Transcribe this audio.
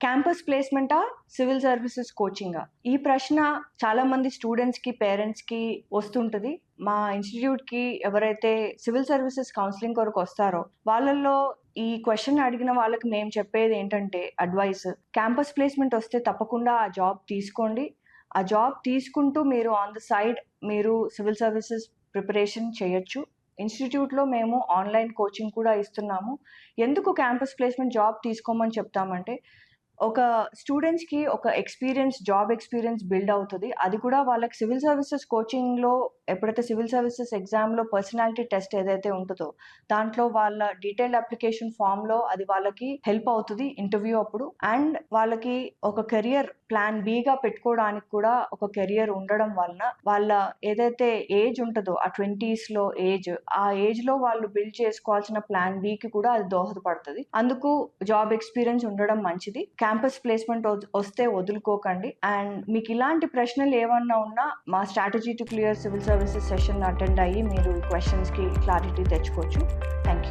Campus ప్లేస్మెంటా, civil సర్వీసెస్ కోచింగా? ఈ ప్రశ్న చాలా మంది స్టూడెంట్స్ కి, పేరెంట్స్ కి వస్తుంటది. మా ఇన్స్టిట్యూట్ కి ఎవరైతే సివిల్ సర్వీసెస్ కౌన్సిలింగ్ కొరకు వస్తారో వాళ్ళల్లో ఈ క్వశ్చన్ అడిగిన వాళ్ళకి మేము చెప్పేది ఏంటంటే అడ్వైస్, క్యాంపస్ ప్లేస్మెంట్ వస్తే తప్పకుండా ఆ జాబ్ తీసుకోండి. ఆ జాబ్ తీసుకుంటూ మీరు ఆన్ ద సైడ్ మీరు సివిల్ సర్వీసెస్ ప్రిపరేషన్ చేయొచ్చు. ఇన్స్టిట్యూట్లో మేము ఆన్లైన్ కోచింగ్ కూడా ఇస్తున్నాము. ఎందుకు క్యాంపస్ ప్లేస్మెంట్ జాబ్ తీసుకోమని చెప్తామంటే, ఒక స్టూడెంట్స్కి ఒక జాబ్ ఎక్స్పీరియన్స్ బిల్డ్ అవుతుంది. అది కూడా వాళ్ళకి సివిల్ సర్వీసెస్ కోచింగ్లో ఎప్పుడైతే సివిల్ సర్వీసెస్ ఎగ్జామ్లో పర్సనాలిటీ టెస్ట్ ఏదైతే ఉంటుందో దాంట్లో వాళ్ళ డీటెయిల్డ్ అప్లికేషన్ ఫామ్లో అది వాళ్ళకి హెల్ప్ అవుతుంది ఇంటర్వ్యూ అప్పుడు. అండ్ వాళ్ళకి ఒక కెరియర్ ప్లాన్ బిగా పెట్టుకోవడానికి కూడా ఒక కెరియర్ ఉండడం వలన వాళ్ళ ఏదైతే ఏజ్ ఉంటుందో ఆ 20s ఆ ఏజ్ లో వాళ్ళు బిల్డ్ చేసుకోవాల్సిన ప్లాన్ బికి కూడా అది దోహదపడుతుంది. అందుకు జాబ్ ఎక్స్పీరియన్స్ ఉండడం మంచిది. క్యాంపస్ ప్లేస్మెంట్ వస్తే వదులుకోకండి. అండ్ మీకు ఇలాంటి ప్రశ్నలు ఏమన్నా ఉన్నా మా strategy to clear civil services session attend అయ్యి మీరు ఈ క్వశ్చన్స్ కి క్లారిటీ తెచ్చుకోవచ్చు. Thank you.